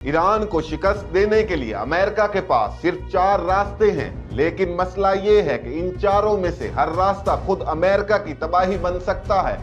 Iran को शिकस्त देने के लिए अमेरिका के पास सिर्फ 4 रास्ते हैं, लेकिन मसला ये है कि इन चारों में से हर रास्ता खुद अमेरिका की तबाही बन सकता है।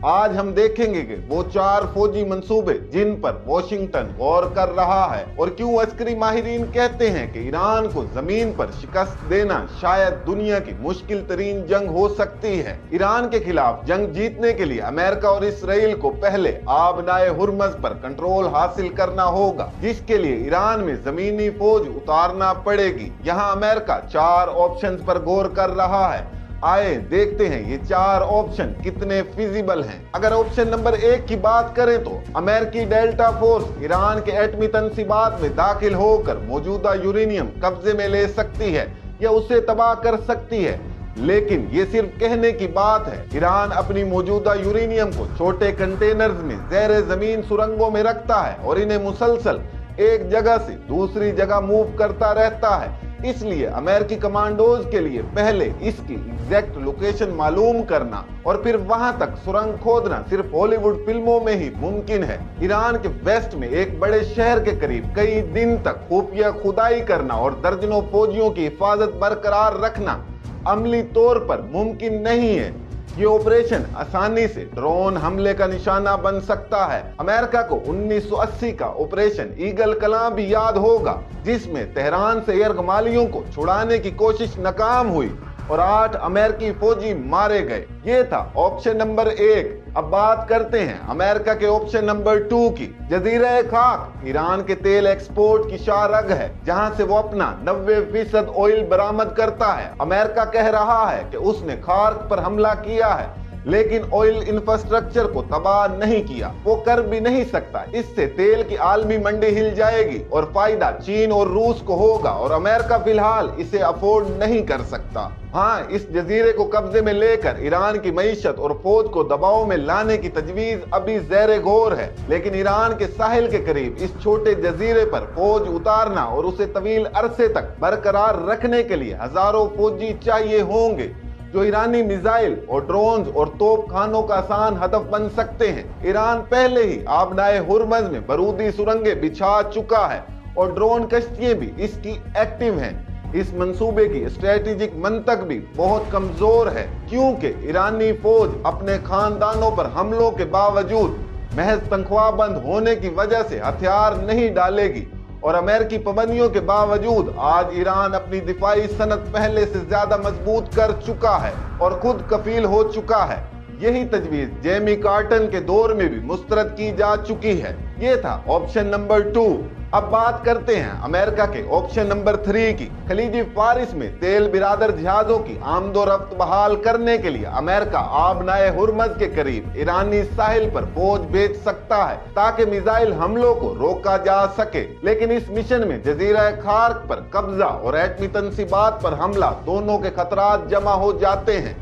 आज हम देखेंगे कि वो 4 फौजी मंसूबे जिन पर वॉशिंगटन गौर कर रहा है और क्यों अस्करी माहिरीन कहते हैं कि ईरान को जमीन पर शिकस्त देना शायद दुनिया की मुश्किल तरीन जंग हो सकती है। ईरान के खिलाफ जंग जीतने के लिए अमेरिका और इसराइल को पहले आबनाए हुर्मज पर कंट्रोल हासिल करना होगा, जिसके लिए ईरान में जमीनी फौज उतारना पड़ेगी। यहाँ अमेरिका 4 ऑप्शंस पर गौर कर रहा है। आए देखते हैं ये 4 ऑप्शन कितने फिजिबल हैं। अगर ऑप्शन नंबर 1 की बात करें तो अमेरिकी डेल्टा फोर्स ईरान के एटमी तनसीबात में दाखिल होकर मौजूदा यूरेनियम कब्जे में ले सकती है या उसे तबाह कर सकती है, लेकिन ये सिर्फ कहने की बात है। ईरान अपनी मौजूदा यूरेनियम को छोटे कंटेनर्स में ज़ेरे जमीन सुरंगों में रखता है और इन्हें मुसलसल एक जगह से दूसरी जगह मूव करता रहता है। इसलिए अमेरिकी कमांडोज के लिए पहले इसकी एग्जैक्ट लोकेशन मालूम करना और फिर वहां तक सुरंग खोदना सिर्फ हॉलीवुड फिल्मों में ही मुमकिन है। ईरान के वेस्ट में एक बड़े शहर के करीब कई दिन तक खुफिया खुदाई करना और दर्जनों फौजियों की हिफाजत बरकरार रखना अमली तौर पर मुमकिन नहीं है। ये ऑपरेशन आसानी से ड्रोन हमले का निशाना बन सकता है। अमेरिका को 1980 का ऑपरेशन ईगल कलां भी याद होगा, जिसमें तेहरान से यरगमालियों को छुड़ाने की कोशिश नाकाम हुई और 8 अमेरिकी फौजी मारे गए। ये था ऑप्शन नंबर 1। अब बात करते हैं अमेरिका के ऑप्शन नंबर 2 की। जजीरा खाक ईरान के तेल एक्सपोर्ट की शाहरग है, जहां से वो अपना 90% ऑयल बरामद करता है। अमेरिका कह रहा है कि उसने खार्क पर हमला किया है, लेकिन ऑयल इंफ्रास्ट्रक्चर को तबाह नहीं किया। वो कर भी नहीं सकता। इससे तेल की आलमी मंडी हिल जाएगी और फायदा चीन और रूस को होगा और अमेरिका फिलहाल इसे अफोर्ड नहीं कर सकता। हाँ, इस जजीरे को कब्जे में लेकर ईरान की मईशत और फौज को दबाव में लाने की तजवीज अभी ज़ेरे गौर है, लेकिन ईरान के साहिल के करीब इस छोटे जजीरे पर फौज उतारना और उसे तवील अरसे तक बरकरार रखने के लिए हजारों फौजी चाहिए होंगे, जो ईरानी मिसाइल और ड्रोन्स और तोप खानों का आसान हदफ बन सकते हैं। ईरान पहले ही आबनाए हुर्मज में बारूदी सुरंगें बिछा चुका है और ड्रोन कश्तियां भी इसकी एक्टिव हैं। इस मंसूबे की स्ट्रेटेजिक मंतक भी बहुत कमजोर है, क्योंकि ईरानी फौज अपने खानदानों पर हमलों के बावजूद महज तनख्वाहबंद होने की वजह से हथियार नहीं डालेगी और अमेरिकी पाबंदियों के बावजूद आज ईरान अपनी दिफाई सनत पहले से ज्यादा मजबूत कर चुका है और खुद कफील हो चुका है। यही तजवीज जेमी कार्टर के दौर में भी मुस्तरद की जा चुकी है। ये था ऑप्शन नंबर 2। अब बात करते हैं अमेरिका के ऑप्शन नंबर 3 की। खलीजी फारिस में तेल बिरादर जहाजों की आमदोरफ्त बहाल करने के लिए अमेरिका आबनाए हुर्मज के करीब ईरानी साहिल पर फौज भेज सकता है ताकि मिसाइल हमलों को रोका जा सके, लेकिन इस मिशन में जजीरा खार्क पर कब्जा और एटमी तनसीबात पर हमला दोनों के खतरात जमा हो जाते हैं।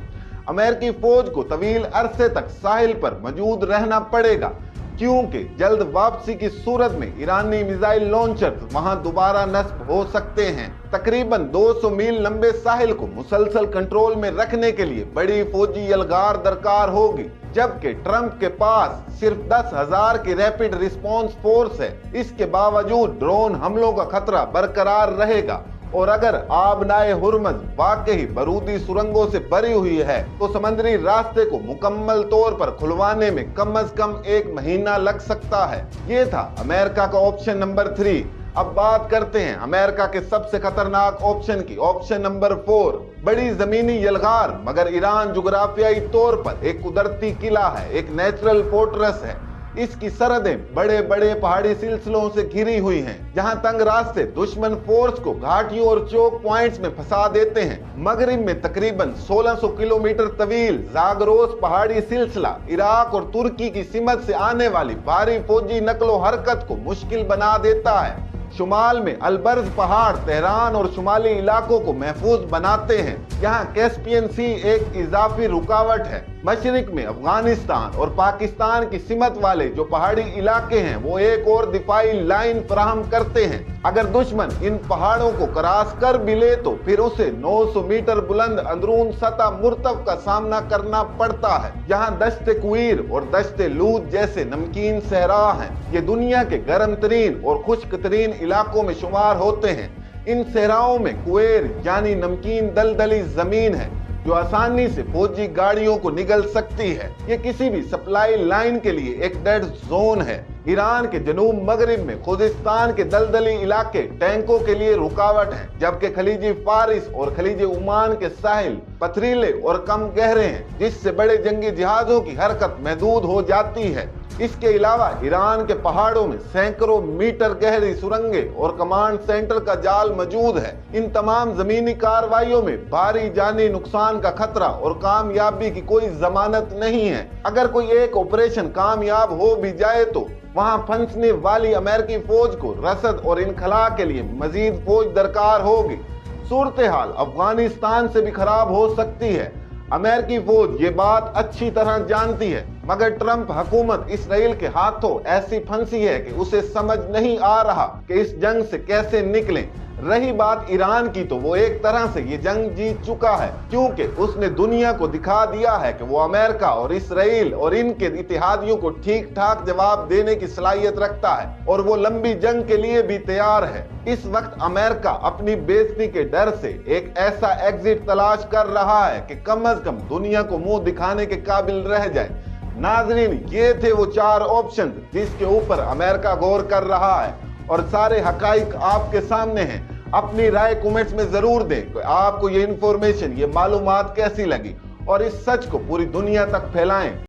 अमेरिकी फौज को तवील अरसे तक साहिल पर मौजूद रहना पड़ेगा, क्योंकि जल्द वापसी की सूरत में ईरानी मिसाइल लॉन्चर वहां दोबारा नस्ब हो सकते हैं। तकरीबन 200 मील लंबे साहिल को मुसलसल कंट्रोल में रखने के लिए बड़ी फौजी यलगार दरकार होगी, जबकि ट्रंप के पास सिर्फ 10,000 की रैपिड रिस्पॉन्स फोर्स है। इसके बावजूद ड्रोन हमलों का खतरा बरकरार रहेगा और अगर आबनाए हुर्मज वाकई बारूदी सुरंगों से भरी हुई है तो समंदरी रास्ते को मुकम्मल तौर पर खुलवाने में कम से कम 1 महीना लग सकता है। ये था अमेरिका का ऑप्शन नंबर 3। अब बात करते हैं अमेरिका के सबसे खतरनाक ऑप्शन की, ऑप्शन नंबर 4। बड़ी जमीनी यलगार मगर ईरान जुग्राफियाई तौर पर एक कुदरती किला है, एक नेचुरल फोर्ट्रेस है। इसकी सरहदें बड़े बड़े पहाड़ी सिलसिलों से घिरी हुई हैं, जहां तंग रास्ते दुश्मन फोर्स को घाटियों और चौक पॉइंट्स में फंसा देते हैं। मगरिब में तकरीबन 1600 किलोमीटर तवील जागरोस पहाड़ी सिलसिला इराक और तुर्की की सीमत से आने वाली भारी फौजी नकलो हरकत को मुश्किल बना देता है। शुमाल में अलबर्ज पहाड़ तेहरान और शुमाली इलाकों को महफूज बनाते हैं। यहाँ कैस्पियन सी एक इजाफी रुकावट है। मशरिक में अफगानिस्तान और पाकिस्तान की सीमत वाले जो पहाड़ी इलाके हैं वो एक और दिफाई लाइन फराहम करते हैं। अगर दुश्मन इन पहाड़ों को क्रॉस कर भी ले तो फिर उसे 900 मीटर बुलंद अंदरून सतह मुर्तब का सामना करना पड़ता है। यहाँ दश्ते कुईर और दश्ते लूत जैसे नमकीन सहरा हैं। ये दुनिया के गर्म तरीन और खुश्क तरीन इलाकों में शुमार होते हैं। इन सहराओं में कुएर यानी नमकीन दलदली जमीन है जो आसानी से फौजी गाड़ियों को निगल सकती है। ये किसी भी सप्लाई लाइन के लिए एक डेड जोन है। ईरान के जनूब मगरिब में खुजिस्तान के दलदली इलाके टैंकों के लिए रुकावट हैं, जबकि खलीजी फारिस और खलीजी ओमान के साहिल पथरीले और कम गहरे हैं, जिससे बड़े जंगी जहाजों की हरकत महदूद हो जाती है। इसके अलावा ईरान के पहाड़ों में सैकड़ों मीटर गहरी सुरंगें और कमांड सेंटर का जाल मौजूद है। इन तमाम जमीनी कार्रवाइयों में भारी जानी नुकसान का खतरा और कामयाबी की कोई जमानत नहीं है। अगर कोई एक ऑपरेशन कामयाब हो भी जाए तो वहां फंसने वाली अमेरिकी फौज को रसद और इनखला के लिए मजीद फौज दरकार होगी। सूरत हाल अफगानिस्तान से भी खराब हो सकती है। अमेरिकी फौज ये बात अच्छी तरह जानती है, मगर ट्रंप हुकूमत इसराइल के हाथों ऐसी फंसी है कि उसे समझ नहीं आ रहा कि इस जंग से कैसे निकलें। रही बात ईरान की तो वो एक तरह से ये जंग जीत चुका है, क्योंकि उसने दुनिया को दिखा दिया है कि वो अमेरिका और इसराइल और इनके इत्तेहादियों को ठीक ठाक जवाब देने की सलाहियत रखता है और वो लंबी जंग के लिए भी तैयार है। इस वक्त अमेरिका अपनी बेइज्जती के डर से एक ऐसा एग्जिट तलाश कर रहा है कि कम अज कम दुनिया को मुंह दिखाने के काबिल रह जाए। नाजरीन, ये थे वो 4 ऑप्शन जिसके ऊपर अमेरिका गौर कर रहा है और सारे हकाइक आपके सामने हैं। अपनी राय कमेंट्स में जरूर दें कि आपको ये इंफॉर्मेशन, ये मालूमात कैसी लगी और इस सच को पूरी दुनिया तक फैलाएं।